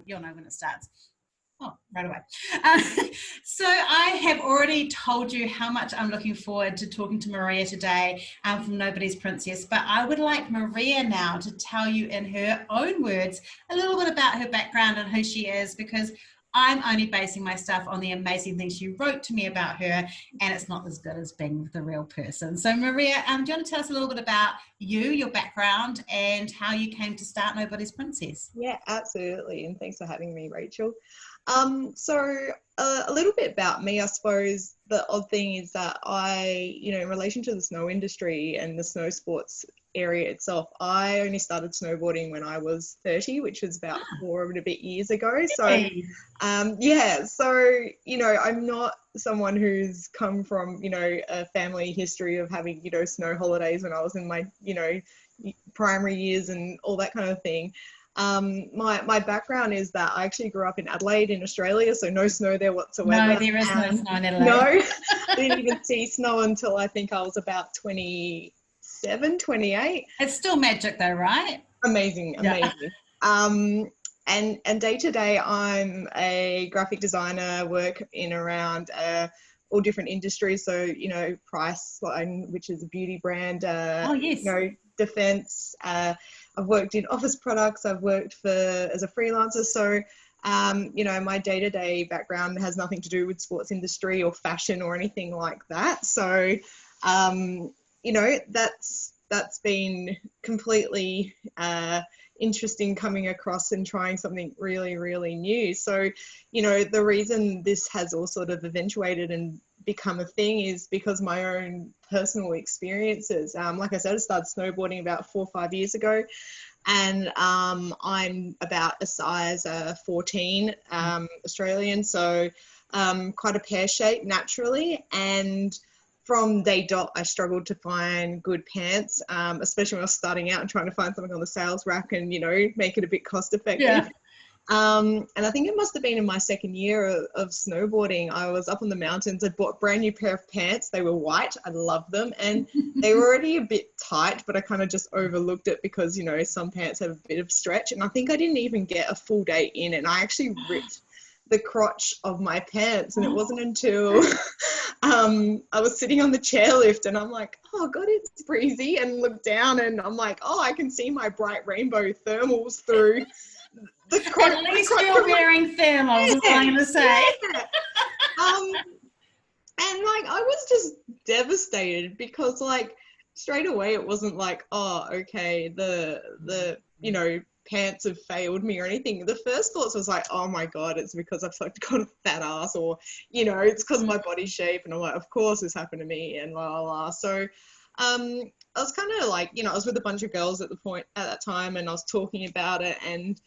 you'll know when it starts. Oh, right away. Uh, so I have already told you how much I'm looking forward to talking to Maria today from Nobody's Princess, but I would like Maria now to tell you in her own words a little bit about her background and who she is, because I'm only basing my stuff on the amazing things she wrote to me about her, and it's not as good as being the real person. So Maria, do you want to tell us a little bit about you, your background, and how you came to start Nobody's Princess? Yeah, absolutely. And thanks for having me, Rachel. So a little bit about me, I suppose. The odd thing is that in relation to the snow industry and the snow sports area itself, I only started snowboarding when I was 30, which was about 4 and a bit years ago. So, I'm not someone who's come from, a family history of having, snow holidays when I was in my, primary years and all that kind of thing. My background is that I actually grew up in Adelaide in Australia, so no snow there whatsoever. No, there is no snow in Adelaide. No, didn't even see snow until I think I was about 27, 28. It's still magic though, right? Amazing. Yeah. And day to day, I'm a graphic designer, work in around all different industries. So, Priceline, which is a beauty brand, Oh, yes. defense. I've worked in office products. I've worked as a freelancer. So, my day-to-day background has nothing to do with sports industry or fashion or anything like that. So, that's been completely interesting coming across and trying something really, really new. So, the reason this has all sort of eventuated and become a thing is because my own personal experiences. Like I said, I started snowboarding about 4 or 5 years ago, and I'm about a size 14 Australian, so quite a pear-shaped naturally. And from day dot, I struggled to find good pants, especially when I was starting out and trying to find something on the sales rack and, make it a bit cost effective. Yeah. And I think it must have been in my second year of snowboarding. I was up on the mountains. I bought a brand new pair of pants. They were white. I loved them. And they were already a bit tight, but I kind of just overlooked it because, some pants have a bit of stretch. And I think I didn't even get a full day in, and I actually ripped the crotch of my pants. And it wasn't until I was sitting on the chairlift and I'm like, oh God, it's breezy, and look down and I'm like, oh, I can see my bright rainbow thermals through the crotch. At least you're wearing thermals, is what I'm going to say. Yeah. And I was just devastated because straight away it wasn't like, oh, okay, the pants have failed me or anything. The first thoughts was like, oh my God, it's because I've got a fat ass, or it's because of my body shape. And I'm like, of course this happened to me, and la la la. So I was kind of I was with a bunch of girls at that time, and I was talking about it, and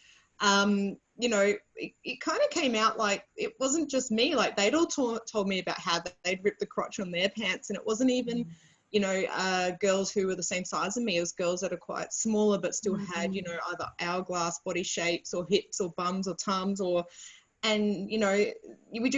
it kind of came out like it wasn't just me. They'd all told me about how they'd ripped the crotch on their pants, and it wasn't even girls who were the same size as me. It was girls that are quite smaller but still had either hourglass body shapes or hips or bums or tums, and we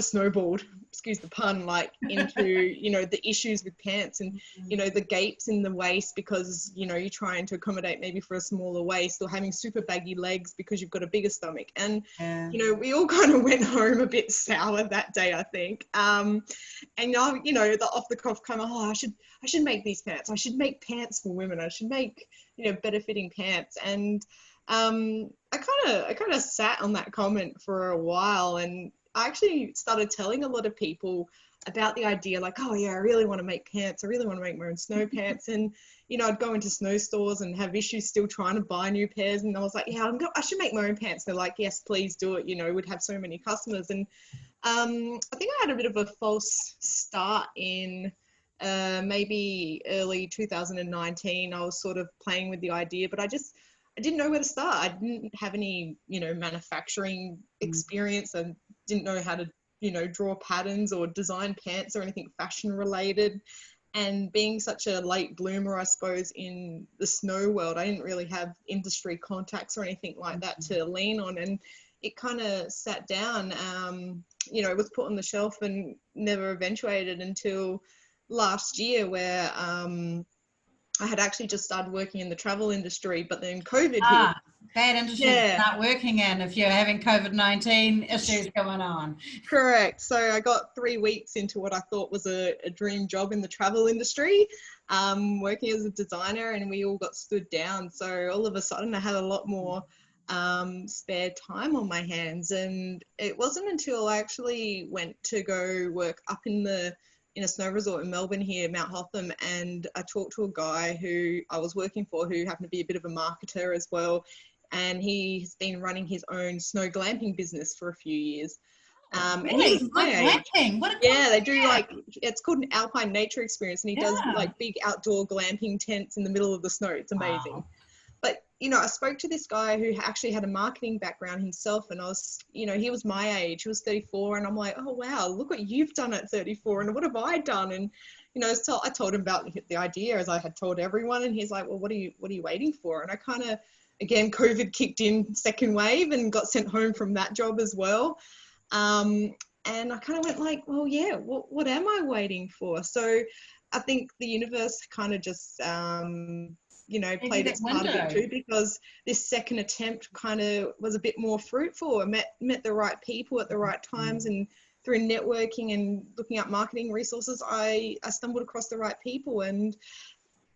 snowballed, excuse the pun, into the issues with pants and the gapes in the waist because you're trying to accommodate maybe for a smaller waist, or having super baggy legs because you've got a bigger stomach. And we all kind of went home a bit sour that day, I think. And the off the cuff kind of, oh, I should make these pants. I should make pants for women. I should make better fitting pants. And I kind of sat on that comment for a while, and I actually started telling a lot of people about the idea, oh yeah, I really want to make pants. I really want to make my own snow pants. And, I'd go into snow stores and have issues still trying to buy new pairs. And I was like, yeah, I should make my own pants. They're like, yes, please do it. We'd have so many customers. And I think I had a bit of a false start in maybe early 2019. I was sort of playing with the idea, but I didn't know where to start. I didn't have any, manufacturing experience. I didn't know how to, draw patterns or design pants or anything fashion related. And being such a late bloomer, I suppose, in the snow world, I didn't really have industry contacts or anything like that to lean on. And it kind of sat down, it was put on the shelf and never eventuated until last year, where I had actually just started working in the travel industry, but then COVID hit. Bad industry to Yeah, start working in if you're having COVID-19 issues going on. correct. So I got 3 weeks into what I thought was a dream job in the travel industry, working as a designer, and we all got stood down. So all of a sudden I had a lot more spare time on my hands. And it wasn't until I actually went to go work up in a snow resort in Melbourne here, Mount Hotham, and I talked to a guy who I was working for who happened to be a bit of a marketer as well. And he's been running his own snow glamping business for a few years. And he Really? was So my age. glamping. What a Yeah, they do concept. like, it's called an alpine nature experience, and he does Yeah. like big outdoor glamping tents in the middle of the snow. It's amazing. Wow. But, I spoke to this guy who actually had a marketing background himself, and I was, he was my age, he was 34, and I'm like, oh, wow, look what you've done at 34, and what have I done? And, so I told him about the idea, as I had told everyone, and he's like, well, what are you waiting for? And I kind of, again, COVID kicked in second wave and got sent home from that job as well. And I kind of went like, well, yeah, what am I waiting for? So I think the universe kind of just, Give you played that its part a bit window. too, because this second attempt kind of was a bit more fruitful. I met the right people at the right times, and through networking and looking up marketing resources, I stumbled across the right people, and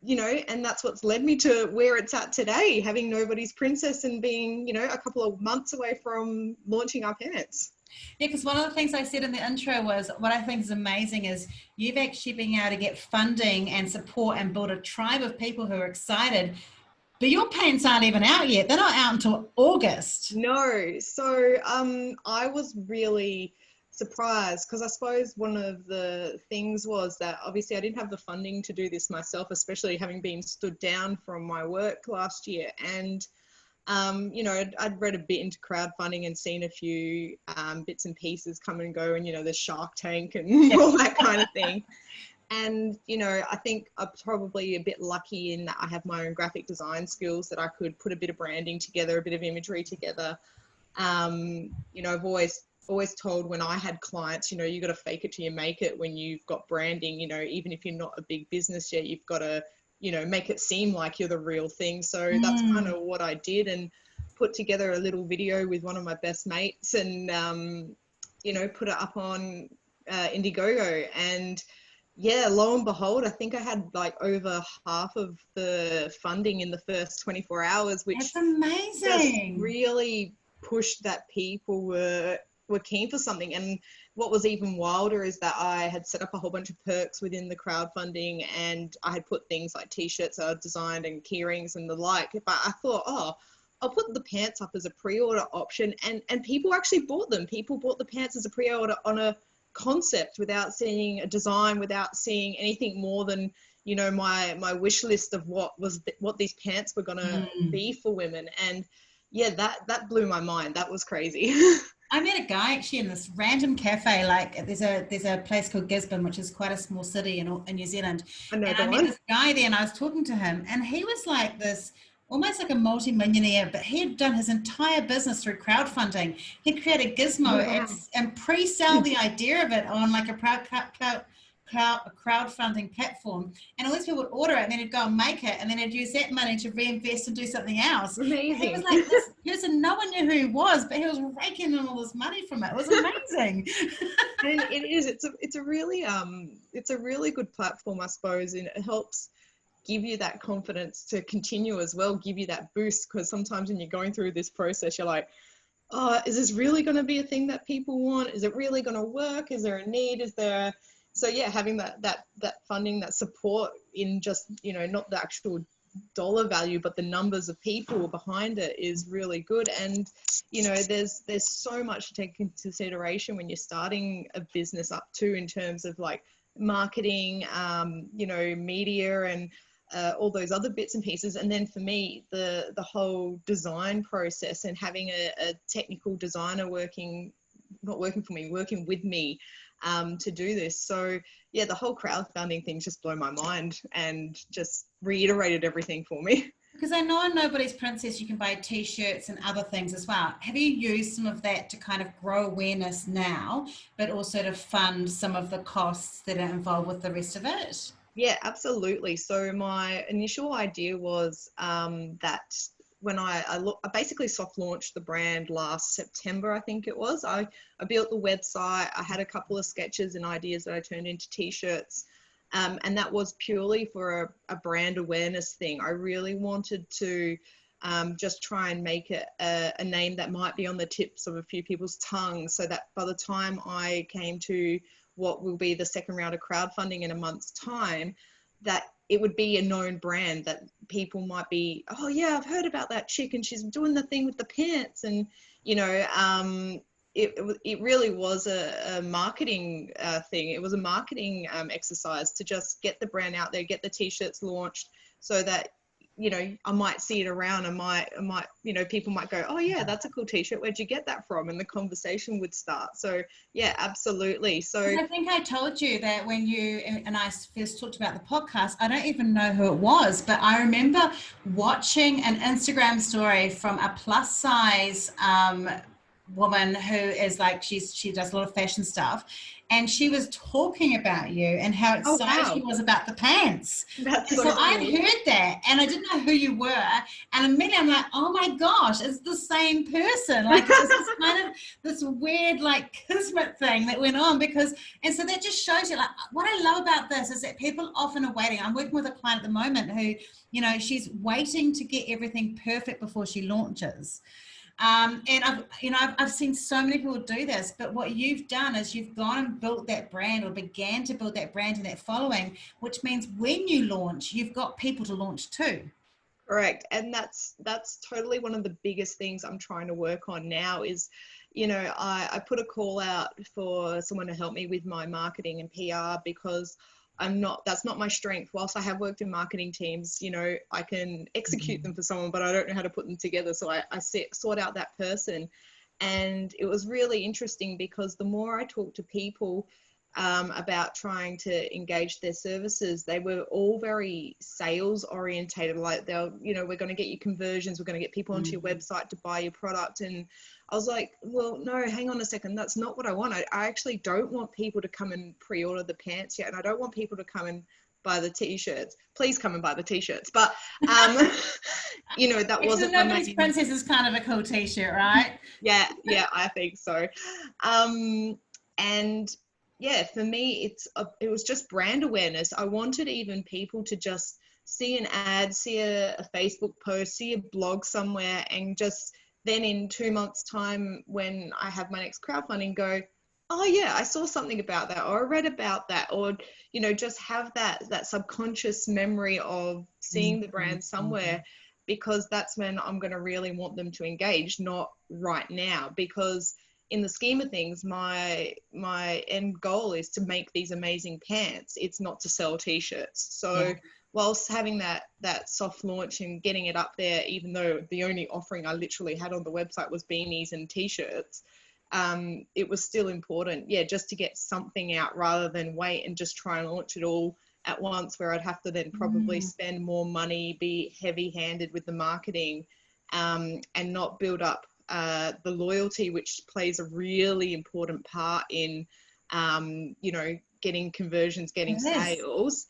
and that's what's led me to where it's at today, having Nobody's Princess and being, a couple of months away from launching our pants. Yeah, because one of the things I said in the intro was what I think is amazing is you've actually been able to get funding and support and build a tribe of people who are excited, but your paints aren't even out yet. They're not out until August. No, so I was really surprised, because I suppose one of the things was that obviously I didn't have the funding to do this myself, especially having been stood down from my work last year. And I'd read a bit into crowdfunding and seen a few bits and pieces come and go, and the Shark Tank and all that kind of thing. And I think I'm probably a bit lucky in that I have my own graphic design skills, that I could put a bit of branding together, a bit of imagery together. I've always told when I had clients, you got to fake it till you make it when you've got branding. Even if you're not a big business yet, you've got to make it seem like you're the real thing. So that's kind of what I did, and put together a little video with one of my best mates, and put it up on Indiegogo. And yeah, lo and behold, I think I had like over half of the funding in the first 24 hours, which That's just amazing. really pushed that people were keen for something. And what was even wilder is that I had set up a whole bunch of perks within the crowdfunding, and I had put things like t-shirts I designed and keyrings and the like. But I thought, I'll put the pants up as a pre-order option, and people actually bought them. People bought the pants as a pre-order on a concept, without seeing a design, without seeing anything more than my wish list of what these pants were gonna be for women. And yeah, that blew my mind. That was crazy. I met a guy actually in this random cafe. Like there's a place called Gisborne, which is quite a small city in New Zealand. I know And the I met one. this guy there, and I was talking to him, and he was like this, almost like a multi-millionaire, but he had done his entire business through crowdfunding. He'd create a Oh, gizmo wow. and pre-sell the idea of it on like a crowdfunding platform, and all these people would order it, and then he'd go and make it, and then he'd use that money to reinvest and do something else. And he was Amazing. like this person, no one knew who he was, but he was raking in all this money from it. It was amazing. And it is, it's a really good platform, I suppose, and it helps give you that confidence to continue as well, give you that boost, because sometimes when you're going through this process, you're like, oh, is this really going to be a thing that people want? Is it really going to work? Is there a need? So yeah, having that funding, that support in just, not the actual dollar value, but the numbers of people behind it is really good. And there's so much to take into consideration when you're starting a business up too, in terms of like marketing, media, and all those other bits and pieces. And then for me, the whole design process, and having a technical designer working with me to do this. So yeah, the whole crowdfunding thing just blew my mind and just reiterated everything for me. Because I know in Nobody's Princess you can buy t-shirts and other things as well. Have you used some of that to kind of grow awareness now, but also to fund some of the costs that are involved with the rest of it? Yeah, absolutely. So my initial idea was that when I basically soft launched the brand last September, I think it was. I built the website. I had a couple of sketches and ideas that I turned into t-shirts. And that was purely for a brand awareness thing. I really wanted to just try and make it a name that might be on the tips of a few people's tongues, so that by the time I came to what will be the second round of crowdfunding in a month's time, that it would be a known brand, that people might be, oh yeah, I've heard about that chick and she's doing the thing with the pants. And, you know, it really was a marketing thing. It was a marketing exercise to just get the brand out there, get the t-shirts launched, so that, you know, I might see it around. I might, you know, people might go, oh yeah, that's a cool t-shirt. Where'd you get that from? And the conversation would start. So yeah, absolutely. So I think I told you that when you and I first talked about the podcast, I don't even know who it was, but I remember watching an Instagram story from a plus size woman who is like, she does a lot of fashion stuff, and she was talking about you and how excited she was about the pants. That's and so I'd heard that, and I didn't know who you were, and immediately I'm like, oh my gosh, it's the same person. Like, it was this kind of this weird like kismet thing that went on, and so that just shows you, like, what I love about this is that people often are waiting. I'm working with a client at the moment who, you know, she's waiting to get everything perfect before she launches. And I've seen so many people do this, but what you've done is you've gone and built that brand, or began to build that brand and that following, which means when you launch, you've got people to launch too. Correct. And that's totally one of the biggest things I'm trying to work on now is, you know, I put a call out for someone to help me with my marketing and PR, because that's not my strength. Whilst I have worked in marketing teams, you know, I can execute them for someone, but I don't know how to put them together. So I sort out that person. And it was really interesting, because the more I talked to people about trying to engage their services, they were all very sales orientated. Like, they'll, you know, we're going to get you conversions, we're going to get people onto your website to buy your product. And I was like, well, no, hang on a second. That's not what I want. I actually don't want people to come and pre-order the pants yet. And I don't want people to come and buy the t-shirts. Please come and buy the t-shirts. But, you know, that wasn't the Nobody's Princess is kind of a cool t-shirt, right? Yeah, I think so. And yeah, for me, it was just brand awareness. I wanted even people to just see an ad, see a Facebook post, see a blog somewhere, and just then in 2 months' time, when I have my next crowdfunding, go, oh yeah, I saw something about that, or I read about that, or, you know, just have that subconscious memory of seeing the brand somewhere, because that's when I'm going to really want them to engage, not right now. Because in the scheme of things, my end goal is to make these amazing pants. It's not to sell t-shirts. So whilst having that soft launch and getting it up there, even though the only offering I literally had on the website was beanies and t-shirts, it was still important, just to get something out, rather than wait and just try and launch it all at once, where I'd have to then probably spend more money, be heavy-handed with the marketing, and not build up the loyalty, which plays a really important part in, you know, getting conversions, getting sales.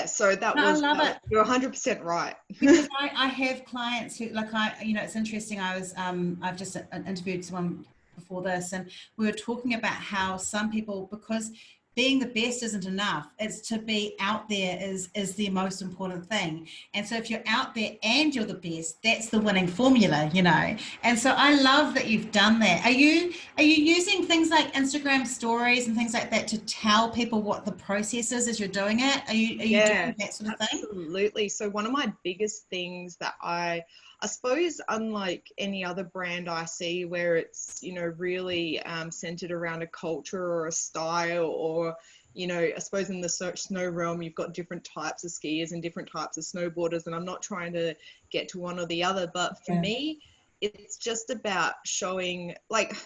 So that was, you're 100% right. Because I have clients who, like, you know, it's interesting. I've just interviewed someone before this, and we were talking about how some people, because being the best isn't enough, it's to be out there is the most important thing. And so if you're out there and you're the best, that's the winning formula, you know. And so I love that you've done that. Are you using things like Instagram stories and things like that to tell people what the process is as you're doing it? Are you doing that sort of thing? Absolutely. So one of my biggest things that I suppose, unlike any other brand I see where it's, you know, really centered around a culture or a style, or, you know, I suppose in the snow realm, you've got different types of skiers and different types of snowboarders, and I'm not trying to get to one or the other, but for me, it's just about showing, like,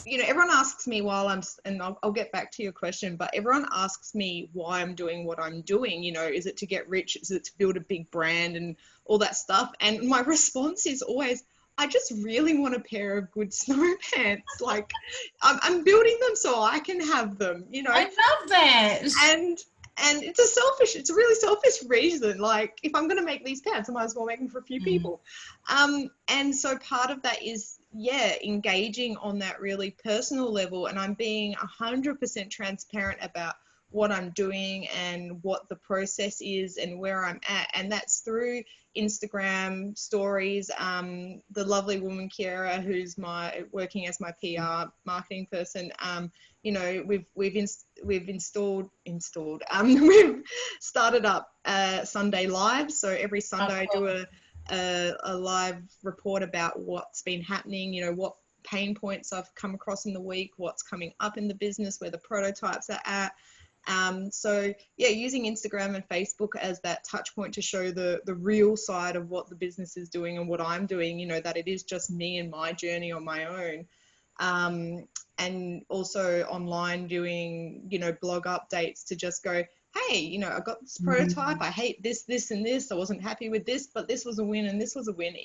you know, everyone asks me and I'll get back to your question, but everyone asks me why I'm doing what I'm doing. You know, is it to get rich? Is it to build a big brand and all that stuff? And my response is always, I just really want a pair of good snow pants. Like, I'm building them so I can have them, you know. I love that. And it's a really selfish reason. Like, if I'm going to make these pants, I might as well make them for a few people. And so part of that is, engaging on that really personal level. And I'm being 100% transparent about what I'm doing and what the process is and where I'm at. And that's through Instagram stories. The lovely woman, Kiara, who's working as my PR marketing person, we've started up Sunday Live. So every Sunday I do a live report about what's been happening, what pain points I've come across in the week, what's coming up in the business, where the prototypes are at. Using Instagram and Facebook as that touch point to show the real side of what the business is doing and what I'm doing, that it is just me and my journey on my own. And also online doing, blog updates to just go, hey, I got this prototype, I hate this, and this, I wasn't happy with this, but this was a win and this was a win,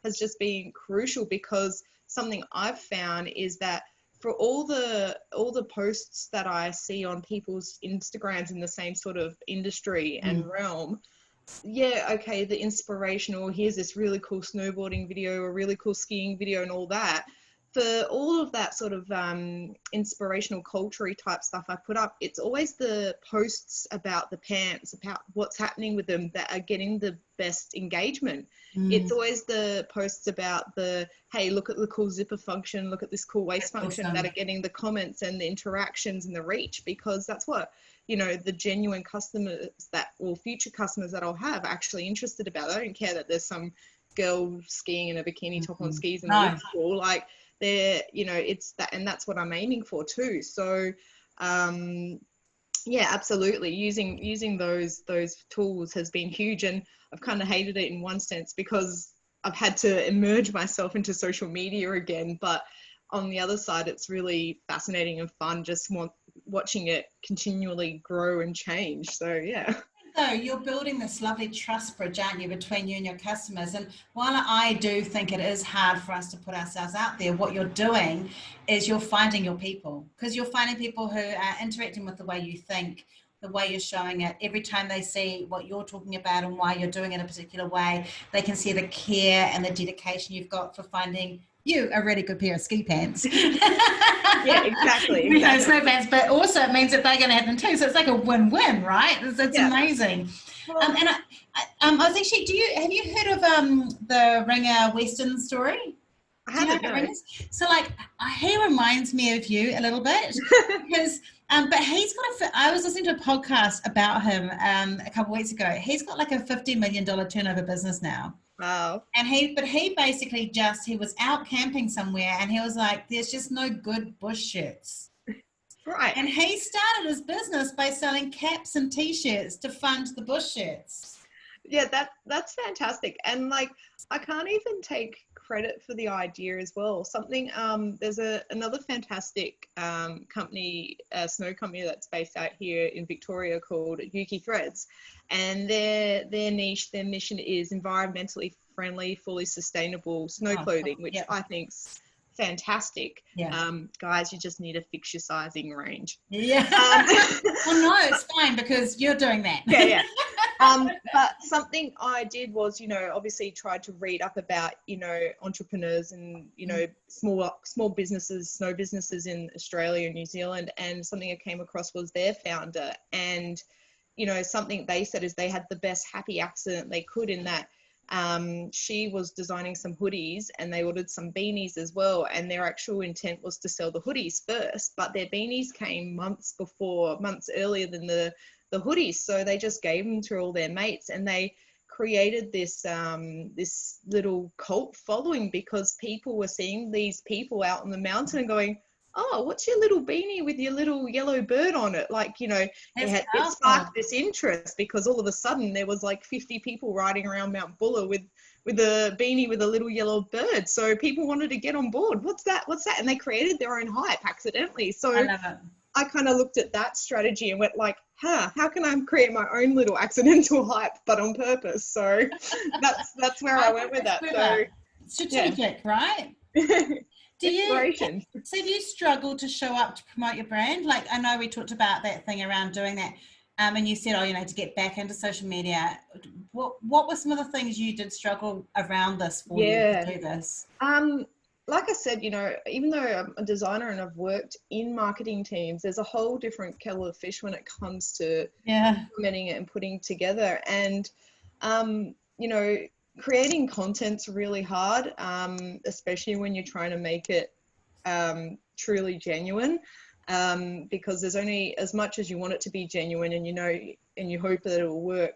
has just been crucial. Because something I've found is that for all the posts that I see on people's Instagrams in the same sort of industry and realm, the inspirational, here's this really cool snowboarding video, a really cool skiing video and all that. For all of that sort of inspirational culture type stuff I put up, it's always the posts about the pants, about what's happening with them, that are getting the best engagement. It's always the posts about the, hey, look at the cool zipper function, look at this cool waist function, that are getting the comments and the interactions and the reach, because that's what, the genuine customers or future customers that I'll have are actually interested about. I don't care that there's some girl skiing in a bikini top on skis in the pool. Like, it's that, and that's what I'm aiming for too. So absolutely, using those tools has been huge. And I've kind of hated it in one sense, because I've had to immerse myself into social media again, but on the other side, it's really fascinating and fun just watching it continually grow and change. So So you're building this lovely trust bridge, aren't you, between you and your customers? And while I do think it is hard for us to put ourselves out there, what you're doing is you're finding your people, because you're finding people who are interacting with the way you think, the way you're showing it. Every time they see what you're talking about and why you're doing it a particular way, they can see the care and the dedication you've got for finding you a really good pair of ski pants. Exactly. Snow pants, but also it means that they're going to have them too. So it's like a win-win, right? It's amazing. And I was actually, have you heard of the Ringer Western story? I haven't. No. So like, he reminds me of you a little bit, because but he's got I was listening to a podcast about him a couple of weeks ago. He's got like a $50 million turnover business now. Wow. And he basically he was out camping somewhere, and he was like, there's just no good bush shirts. Right. And he started his business by selling caps and t-shirts to fund the bush shirts. Yeah, that's fantastic. And like, I can't even take credit for the idea as well. Something, there's another fantastic company, snow company that's based out here in Victoria called Yuki Threads. And their niche, their mission is environmentally friendly, fully sustainable snow clothing, which I think's fantastic. Guys, you just need to fix your sizing range. Well, no, it's fine, because you're doing that. But something I did was, obviously tried to read up about, entrepreneurs and, small businesses, snow businesses in Australia and New Zealand. And something I came across was their founder. And, something they said is they had the best happy accident they could, in that she was designing some hoodies, and they ordered some beanies as well. And their actual intent was to sell the hoodies first, but their beanies came months earlier than the hoodies. So they just gave them to all their mates, and they created this this little cult following, because people were seeing these people out on the mountain and going, oh, what's your little beanie with your little yellow bird on it? Like, it sparked this interest, because all of a sudden there was like 50 people riding around Mount Buller with a beanie with a little yellow bird. So people wanted to get on board. What's that? And they created their own hype accidentally. So I love it. I kind of looked at that strategy and went like, how can I create my own little accidental hype, but on purpose? So that's where I went with that. So strategic, right? Do you struggle to show up to promote your brand? Like, I know we talked about that thing around doing that. and you said, oh, you know, to get back into social media. What were some of the things you did struggle around this for you to do this? Like I said, you know, even though I'm a designer and I've worked in marketing teams, there's a whole different kettle of fish when it comes to implementing it and putting it together. And, you know, creating content's really hard, especially when you're trying to make it truly genuine, because there's only as much as you want it to be genuine, and you know, and you hope that it will work.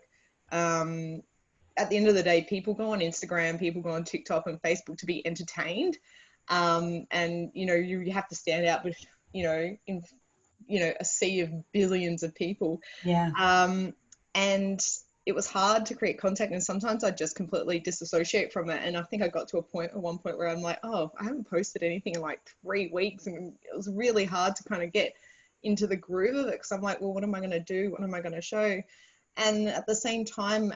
At the end of the day, people go on Instagram, people go on TikTok and Facebook to be entertained. And, you know, you have to stand out with, you know, in, you know, a sea of billions of people. And it was hard to create content, and sometimes I just completely disassociate from it. And I think I got to a point at one point where I'm like, oh, I haven't posted anything in like 3 weeks. And it was really hard to kind of get into the groove of it, because I'm like, well, what am I going to do? What am I going to show? And at the same time,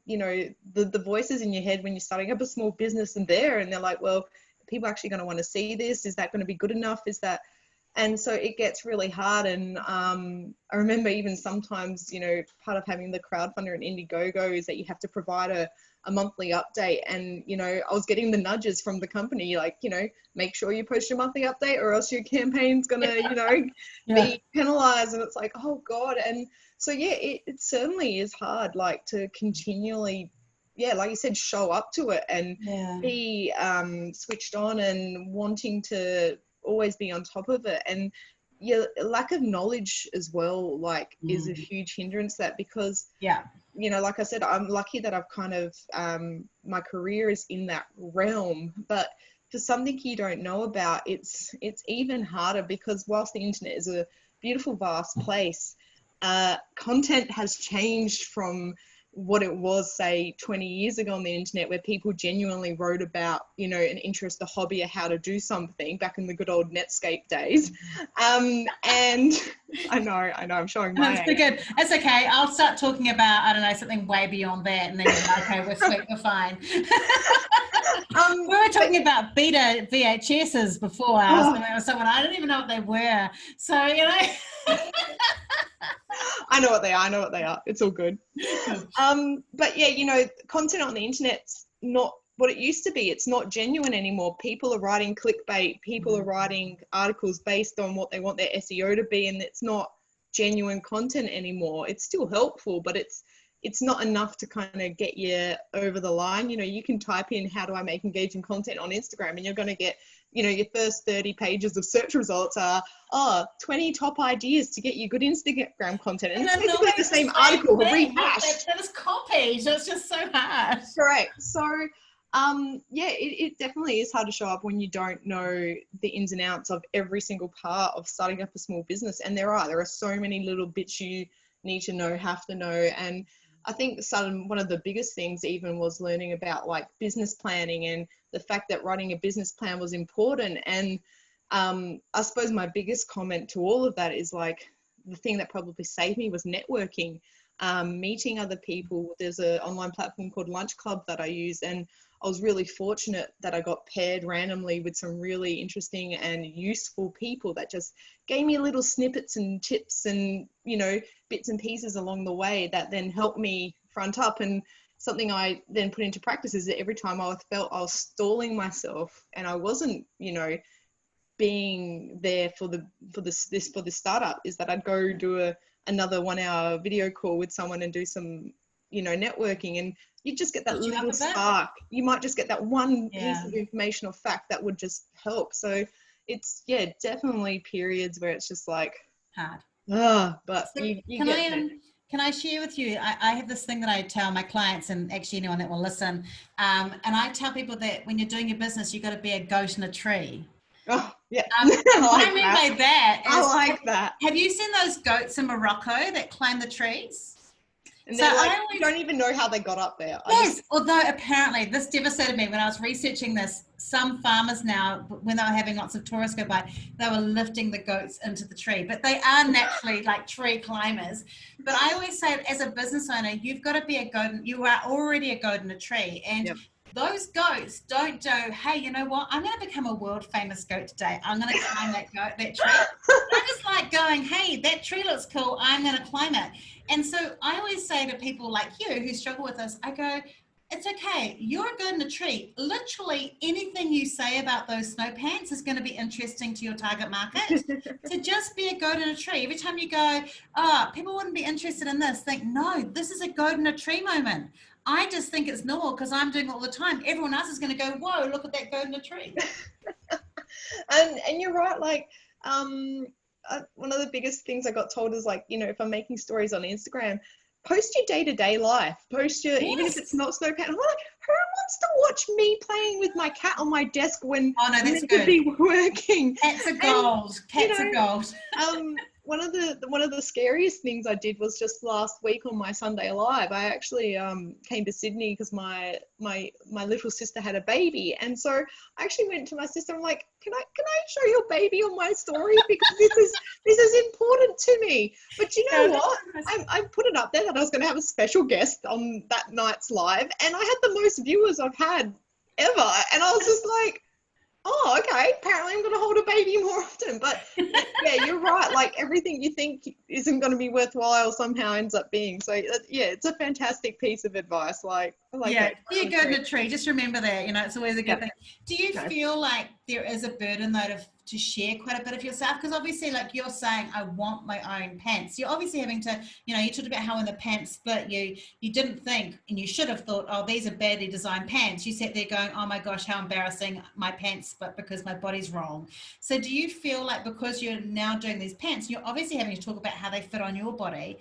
you know, the voices in your head when you're starting up a small business and they're like, well, are people actually going to want to see this? Is that going to be good enough? Is that? And so it gets really hard. And I remember even sometimes, you know, part of having the crowdfunder and Indiegogo is that you have to provide a monthly update. And, you know, I was getting the nudges from the company, like, you know, make sure you post your monthly update or else your campaign's going to, you know, be penalized. And it's like, oh God. And so, yeah, it certainly is hard, like, to continually, like you said, show up to it and be switched on and wanting to always be on top of it. And your lack of knowledge as well, like, is a huge hindrance to that, because, you know, like I said, I'm lucky that I've kind of, my career is in that realm, but for something you don't know about, it's even harder, because whilst the internet is a beautiful, vast place, content has changed from what it was, say, 20 years ago on the internet, where people genuinely wrote about, you know, an interest, a hobby, or how to do something back in the good old Netscape days. And I know, I'm showing my age. Good. It's okay. I'll start talking about, I don't know, something way beyond that, and then you're like, okay, we're sweet, we're fine. We were talking about beta VHSs before. Someone, I didn't even know what they were. So, you know. I know what they are. It's all good. But yeah, you know, content on the internet's not what it used to be. It's not genuine anymore. People are writing clickbait. People are writing articles based on what they want their SEO to be, and it's not genuine content anymore. It's still helpful, but it's not enough to kind of get you over the line. You know, you can type in, how do I make engaging content on Instagram? And you're going to get, you know, your first 30 pages of search results are, 20 top ideas to get you good Instagram content. And it's basically the same article rehashed. That was copied. So it's just so hard. Correct. So, it definitely is hard to show up when you don't know the ins and outs of every single part of starting up a small business. And there are so many little bits you need to know, have to know. And I think one of the biggest things even was learning about, like, business planning, and the fact that writing a business plan was important. And I suppose my biggest comment to all of that is, like, the thing that probably saved me was networking, meeting other people. There's an online platform called Lunch Club that I use, and I was really fortunate that I got paired randomly with some really interesting and useful people that just gave me little snippets and tips and, you know, bits and pieces along the way that then helped me front up. And something I then put into practice is that every time I felt I was stalling myself and I wasn't, you know, being there for the startup, is that I'd go do another 1 hour video call with someone and do some, you know, networking, and you just get that little spark. You might just get that one piece of information or fact that would just help. So it's, definitely periods where it's just like hard. But so you get there. Can I share with you? I have this thing that I tell my clients, and actually anyone that will listen, and I tell people that when you're doing your business, you've got to be a goat in a tree. Oh, yeah. What I mean by that is, I like that. Have you seen those goats in Morocco that climb the trees? And so I don't even know how they got up there. Yes, although apparently this devastated me when I was researching this. Some farmers now, when they were having lots of tourists go by, they were lifting the goats into the tree, but they are naturally like tree climbers. But I always say, as a business owner, you've got to be a goat. You are already a goat in a tree, and Those goats don't do, hey, you know what? I'm going to become a world famous goat today. I'm going to climb that tree. I just like going, hey, that tree looks cool. I'm going to climb it. And so I always say to people like you who struggle with this, I go, it's okay. You're a goat in a tree. Literally anything you say about those snow pants is going to be interesting to your target market. To just be a goat in a tree. Every time you go, oh, people wouldn't be interested in this, think, no, this is a goat in a tree moment. I just think it's normal because I'm doing it all the time. Everyone else is going to go, whoa, look at that goat in a tree. And you're right, like one of the biggest things I got told is like, you know, if I'm making stories on Instagram, post your day-to-day life, post your, even if it's not snowpants. I'm like, who wants to watch me playing with my cat on my desk when I'm meant to be working? Cats are gold. Cats are gold. One of the scariest things I did was just last week on my Sunday Live. I actually came to Sydney because my little sister had a baby, and so I actually went to my sister. I'm like, can I show your baby on my story, because this is important to me. But you know what? I put it up there that I was going to have a special guest on that night's live, and I had the most viewers I've had ever, and I was just like, oh, okay, apparently I'm going to hold a baby more often. But yeah, you're right. Like, everything you think isn't going to be worthwhile somehow ends up being. So yeah, it's a fantastic piece of advice. Like yeah, you go in a tree. Just remember that, you know, it's always a good thing. Do you feel like there is a burden though to share quite a bit of yourself? Because obviously, like you're saying, I want my own pants. You're obviously having to, you know, you talked about how when the pants split, you didn't think, and you should have thought, oh, these are badly designed pants. You sat there going, oh my gosh, how embarrassing, my pants split because my body's wrong. So do you feel like because you're now doing these pants, you're obviously having to talk about how they fit on your body?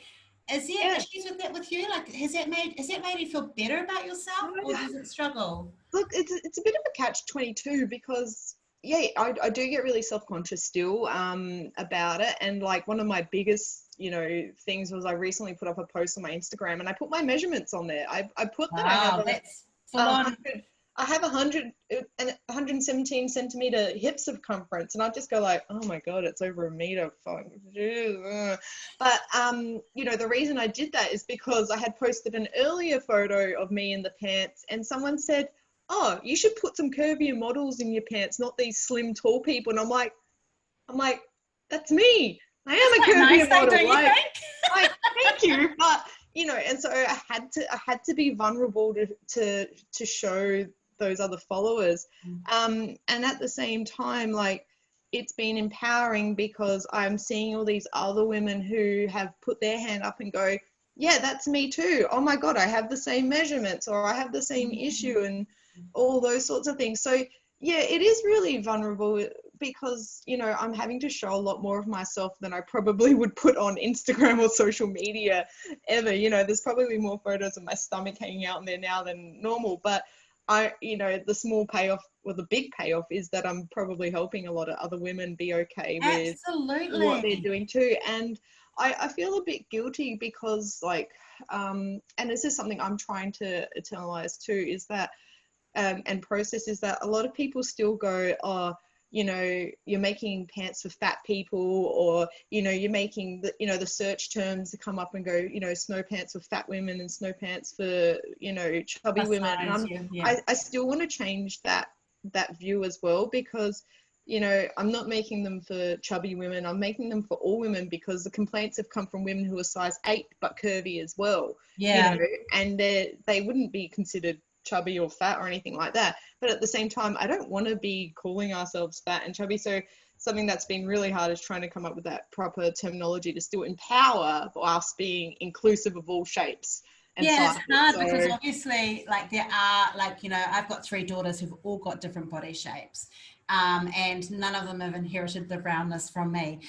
Is there issues with that with you? Like, has that made you feel better about yourself, or does it struggle? Look, it's a bit of a catch-22, because yeah, I do get really self-conscious still about it. And like one of my biggest, you know, things was I recently put up a post on my Instagram and I put my measurements on there. I put that I have 117 centimeter hip circumference, and I just go like, oh my god, it's over a meter. But you know, the reason I did that is because I had posted an earlier photo of me in the pants, and someone said, oh, you should put some curvier models in your pants, not these slim tall people. And I'm like, that's me. I am a curvier model. Like, thank you. But you know, and so I had to be vulnerable to show those other followers. And at the same time, like, it's been empowering because I'm seeing all these other women who have put their hand up and go, yeah, that's me too. Oh my God, I have the same measurements, or I have the same issue, and all those sorts of things. So yeah, it is really vulnerable, because, you know, I'm having to show a lot more of myself than I probably would put on Instagram or social media ever. You know, there's probably more photos of my stomach hanging out in there now than normal, but you know, the small payoff, or the big payoff, is that I'm probably helping a lot of other women be okay with what they're doing too. And I feel a bit guilty because, like, and this is something I'm trying to internalize too, is that, and process, is that a lot of people still go, oh, you know, you're making pants for fat people, or, you know, you're making the, you know, the search terms to come up and go, you know, snow pants for fat women and snow pants for, you know, chubby women. And I still want to change that view as well, because, you know, I'm not making them for chubby women. I'm making them for all women, because the complaints have come from women who are size 8 but curvy as well. Yeah. You know, and they wouldn't be considered chubby or fat or anything like that. But at the same time, I don't want to be calling ourselves fat and chubby. So something that's been really hard is trying to come up with that proper terminology to still empower whilst being inclusive of all shapes. Yeah, it's hard because obviously, like, there are, like, you know, I've got 3 daughters who've all got different body shapes. And none of them have inherited the roundness from me,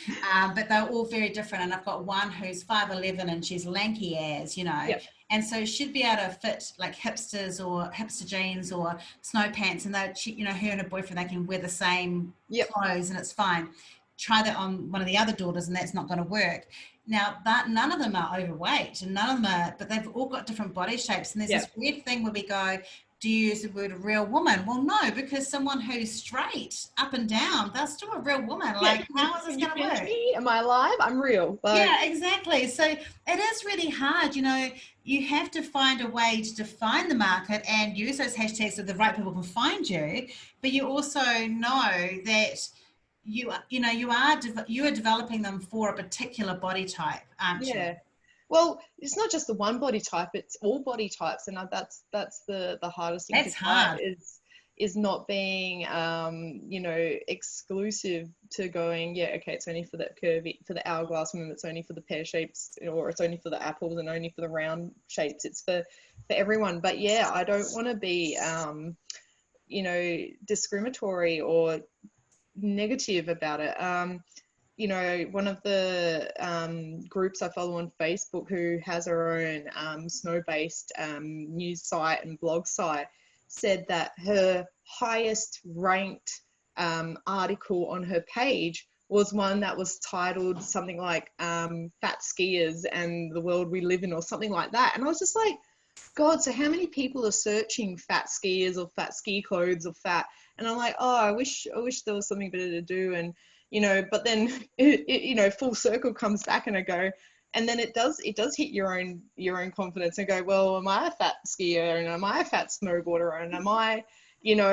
but they're all very different. And I've got one who's 5'11" and she's lanky as, you know, and so she'd be able to fit like hipsters or hipster jeans or snow pants, and they, you know, her and her boyfriend, they can wear the same clothes and it's fine. Try that on one of the other daughters and that's not going to work. Now, that none of them are overweight, and none of them are, but they've all got different body shapes. And there's this weird thing where we go, do you use the word real woman? Well, no, because someone who's straight up and down, they're still a real woman. Like, how is this going to work? Me? Am I alive? I'm real. Like, yeah, exactly. So it is really hard. You have to find a way to define the market and use those hashtags so the right people can find you. But you also know that you are developing them for a particular body type, aren't you? yeah. Well, it's not just the one body type; it's all body types, and that's the hardest thing That's to fight hard. is not being exclusive to going, yeah, okay, it's only for the curvy, for the hourglass women, it's only for the pear shapes, or it's only for the apples and only for the round shapes. It's for everyone. But yeah, I don't want to be discriminatory or negative about it. One of the groups I follow on Facebook, who has her own snow-based news site and blog site, said that her highest ranked article on her page was one that was titled something like Fat Skiers and the World We Live in, or something like that. And I was just like, God, so how many people are searching fat skiers or fat ski clothes or fat? And I'm like, oh, I wish there was something better to do. And but then it full circle comes back, and I go, and then it does hit your own confidence, and go, well, am I a fat skier, and am I a fat snowboarder, and am I, it's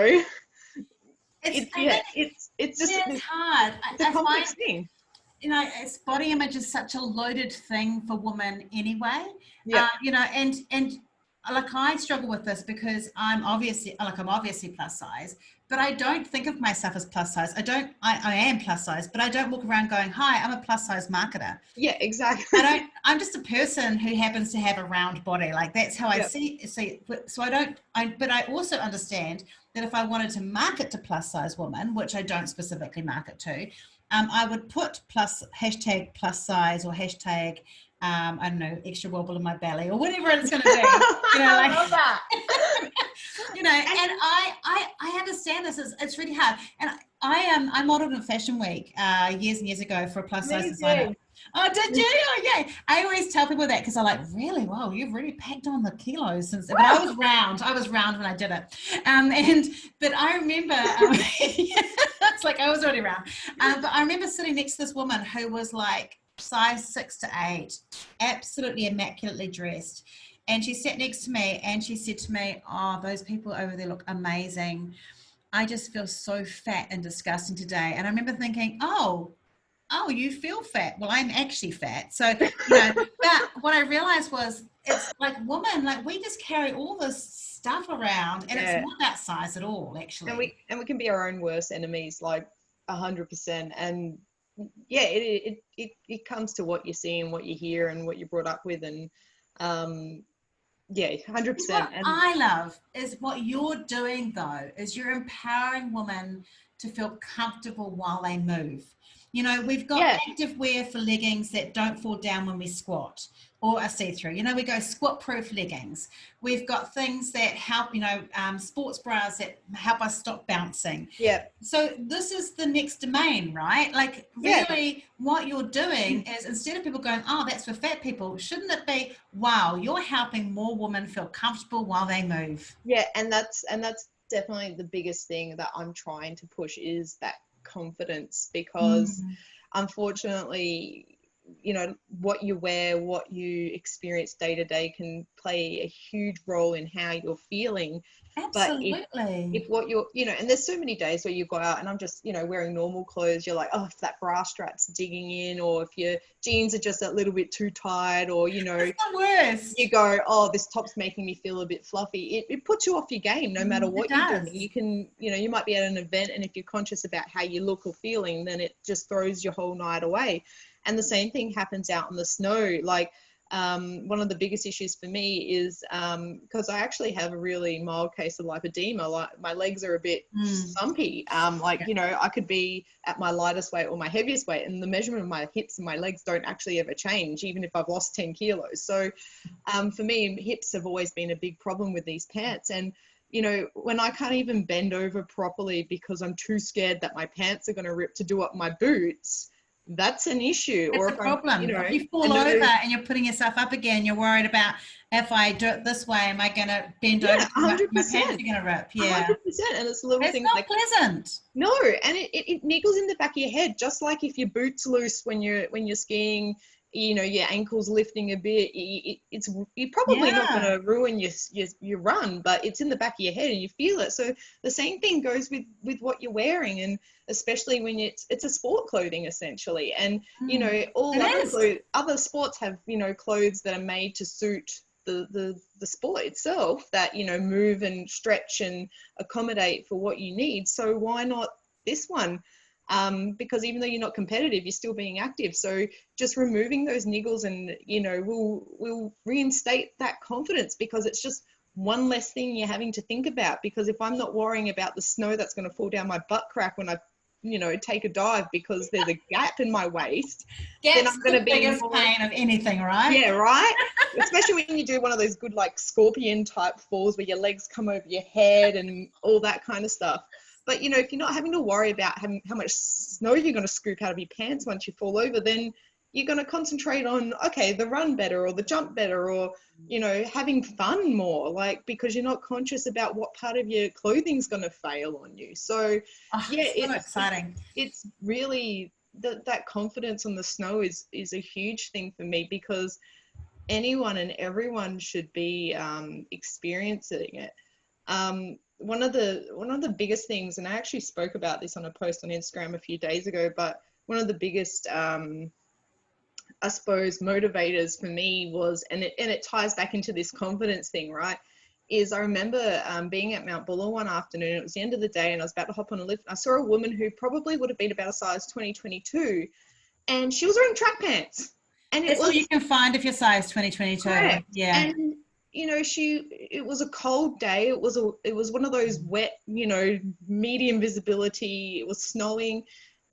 just it's hard. It's a complex thing. It's body image is such a loaded thing for women anyway. Yeah. And like I struggle with this because I'm obviously plus size, but I don't think of myself as plus size. I am plus size, but I don't walk around going, hi, I'm a plus size marketer. Yeah, exactly. I'm just a person who happens to have a round body. Like, that's how I see. So but I also understand that if I wanted to market to plus size women, which I don't specifically market to, I would put hashtag plus size, or hashtag, I don't know, extra wobble in my belly, or whatever it's going to be. I love that. And I understand this. It's really hard. And I modeled in Fashion Week years and years ago for a plus size designer. Oh, did you? Oh, yeah. I always tell people that because I'm like, really? Wow, you've really packed on the kilos since. But I was round when I did it. But I remember, it's like I was already round. But I remember sitting next to this woman who was like size 6 to 8, absolutely immaculately dressed. And she sat next to me and she said to me, oh, those people over there look amazing. I just feel so fat and disgusting today. And I remember thinking, oh, you feel fat. Well, I'm actually fat. So, but what I realized was, it's like, women, like, we just carry all this stuff around, and it's not that size at all, actually. And we can be our own worst enemies, like 100%. And yeah, it comes to what you see and what you hear and what you're brought up with. And 100%. What I love is what you're doing, though, is you're empowering women to feel comfortable while they move. We've got active wear for leggings that don't fall down when we squat, or are see-through. We go squat-proof leggings. We've got things that help, sports bras that help us stop bouncing. Yeah. So this is the next domain, right? Like, really, what you're doing is, instead of people going, oh, that's for fat people, shouldn't it be, wow, you're helping more women feel comfortable while they move? Yeah, and that's definitely the biggest thing that I'm trying to push, is that confidence, because unfortunately, what you wear, what you experience day to day can play a huge role in how you're feeling. Absolutely. But if what you're, and there's so many days where you go out and I'm just, wearing normal clothes, you're like, oh, if that bra strap's digging in, or if your jeans are just a little bit too tight, or, It's the worst. you go, oh, this top's making me feel a bit fluffy. It puts you off your game, no matter what you're doing. You can, you might be at an event, and if you're conscious about how you look or feeling, then it just throws your whole night away. And the same thing happens out in the snow. Like, one of the biggest issues for me is because I actually have a really mild case of lipedema. Like, my legs are a bit stumpy. I could be at my lightest weight or my heaviest weight, and the measurement of my hips and my legs don't actually ever change, even if I've lost 10 kilos. So for me, hips have always been a big problem with these pants. And when I can't even bend over properly because I'm too scared that my pants are going to rip to do up my boots, that's an issue. It's Or a if I'm, problem. you know, If you fall over and you're putting yourself up again, you're worried about, if I do it this way, am I going to bend over yeah, too much? My 100%. pants are going to rip. Yeah. 100%. And it's little It's things not like, pleasant. no, and it niggles in the back of your head, just like if your boots loose when you're skiing, you know, your ankles lifting a bit. You're probably not going Yeah. to ruin your run, but it's in the back of your head and you feel it. So the same thing goes with what you're wearing, and especially when it's a sport clothing essentially. And you know, all It is. other sports have, you know, clothes that are made to suit the sport itself, that, you know, move and stretch and accommodate for what you need. So why not this one? Because even though you're not competitive, you're still being active. So just removing those niggles, and, you know, will reinstate that confidence, because it's just one less thing you're having to think about. Because if I'm not worrying about the snow that's going to fall down my butt crack when I, you know, take a dive because there's a gap in my waist, then That's I'm going the to be biggest more, pain of anything, right? yeah, right. Especially when you do one of those good, like, scorpion type falls where your legs come over your head and all that kind of stuff. But, you know, if you're not having to worry about how much snow you're going to scoop out of your pants once you fall over, then you're going to concentrate on, okay, the run better, or the jump better, or, you know, having fun more, like, because you're not conscious about what part of your clothing's going to fail on you. So, Oh, yeah, so exciting. it's really that confidence on the snow is a huge thing for me, because anyone and everyone should be experiencing it. One of the biggest things, and I actually spoke about this on a post on Instagram a few days ago, but one of the biggest, I suppose, motivators for me was, and it ties back into this confidence thing, right? Is I remember being at Mount Buller one afternoon. It was the end of the day, and I was about to hop on a lift. I saw a woman who probably would have been about a size 2022, and she was wearing track pants. And it That's was what you can find if you're size 2022. correct. Yeah. And you know, it was a cold day. It was one of those wet, you know, medium visibility. It was snowing.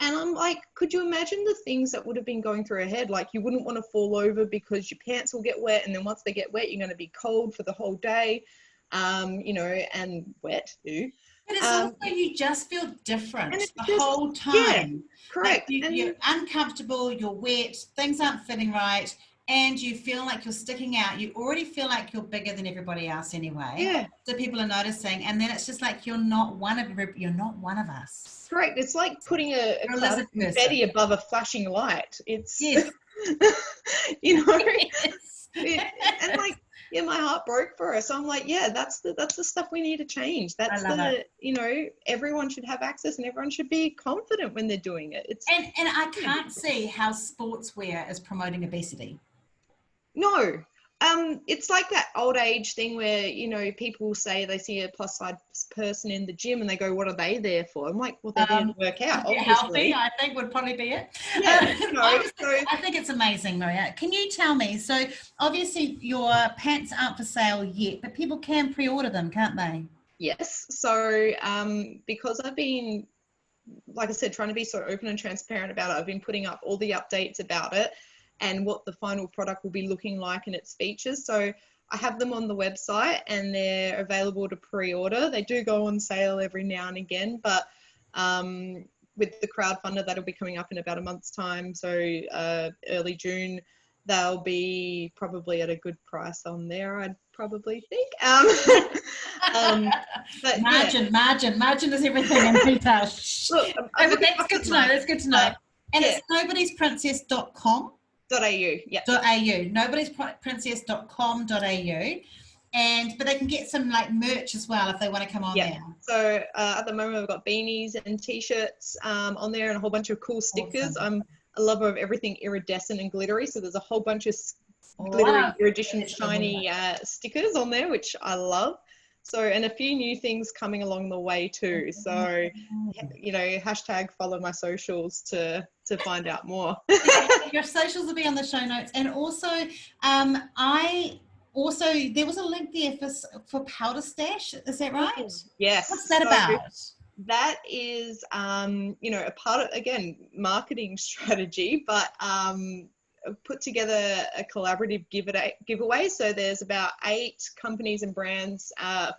And I'm like, could you imagine the things that would have been going through her head? Like, you wouldn't want to fall over because your pants will get wet, and then once they get wet, you're going to be cold for the whole day, you know, and wet too. But it's also, you just feel And different it's the just, whole yeah, time. Like correct. you're And uncomfortable, you're wet, things aren't fitting right, and you feel like you're sticking out. You already feel like you're bigger than everybody else anyway. yeah, So people are noticing, and then it's just like you're not one of us. correct. It's like putting a You're a cloud of lizard person. confetti above a flashing light. It's, Yes. you know, Yes. and like, yeah, my heart broke for her. So I'm like, yeah, that's the stuff we need to change. I That's love it. the, you know, everyone should have access, and everyone should be confident when they're doing it. It's, And I can't see how sportswear is promoting obesity. no. It's like that old age thing where, you know, people say they see a plus size person in the gym and they go, what are they there for? I'm like, well, they're there to work out, Get healthy, obviously. I think would probably be it. Yeah, you know, I think it's amazing, Maria. Can you tell me? So obviously your pants aren't for sale yet, but people can pre-order them, can't they? yes. So because I've been, like I said, trying to be so open and transparent about it, I've been putting up all the updates about it and what the final product will be looking like and its features. So I have them on the website and they're available to pre-order. They do go on sale every now and again, but with the crowdfunder, that'll be coming up in about a month's time. So early June, they'll be probably at a good price on there, I'd probably think. But Margin is everything in retail. look, But that's good to know. That's good to know. And yeah. it's nobodiesprincess.com.au. .au, yeah. Nobodiesprincess.com.au. But they can get some like merch as well if they want to come on there. So at the moment we've got beanies and t-shirts on there and a whole bunch of cool stickers. Awesome. I'm a lover of everything iridescent and glittery, so there's a whole bunch of glittery, iridescent, shiny stickers on there, which I love. So, and a few new things coming along the way too. So, you know, hashtag follow my socials to find out more. Your socials will be on the show notes. And also, there was a link there for Powder Stash. Is that right? Yes. What's that about? That is, you know, a part of, again, marketing strategy, but put together a collaborative giveaway. So there's about 8 companies and brands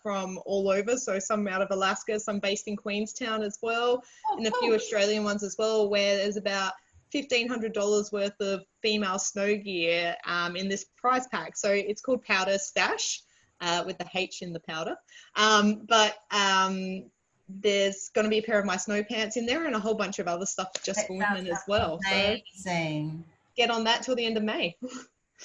from all over. So some out of Alaska, some based in Queenstown as well, and a few Australian ones as well, where there's about $1,500 worth of female snow gear in this prize pack. So it's called Powder Stash, with the H in the powder. There's going to be a pair of my snow pants in there and a whole bunch of other stuff just for women as well. Amazing. So get on that till the end of May.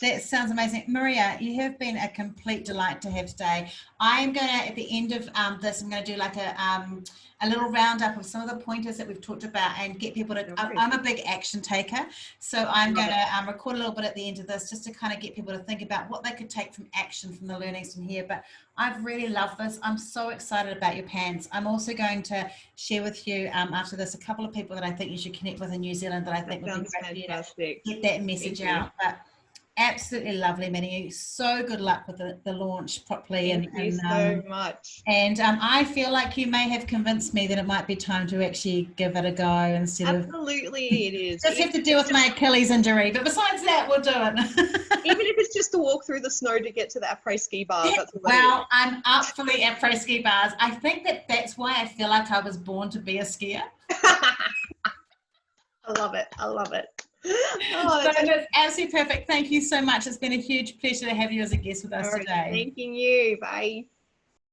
That sounds amazing. Maria, you have been a complete delight to have today. I'm going to, at the end of this, I'm going to do like a little roundup of some of the pointers that we've talked about and get people to, I'm a big action taker. So I'm going to record a little bit at the end of this just to kind of get people to think about what they could take from action from the learnings from here. But I've really loved this. I'm so excited about your pants. I'm also going to share with you after this a couple of people that I think you should connect with in New Zealand that I think would be great for you to get that message out. But absolutely lovely meeting you. So good luck with the launch properly. Thank you so much. And I feel like you may have convinced me that it might be time to actually give it a go instead of... Absolutely it is. Just have to deal with my Achilles injury, but besides that, we'll do it. Even if it's just to walk through the snow to get to the après-ski bar. Yeah, well, I'm up for the après-ski bars. I think that's why I feel like I was born to be a skier. I love it. I love it. Oh, that's absolutely perfect. Thank you so much. It's been a huge pleasure to have you as a guest with us today. Thanking you. Bye.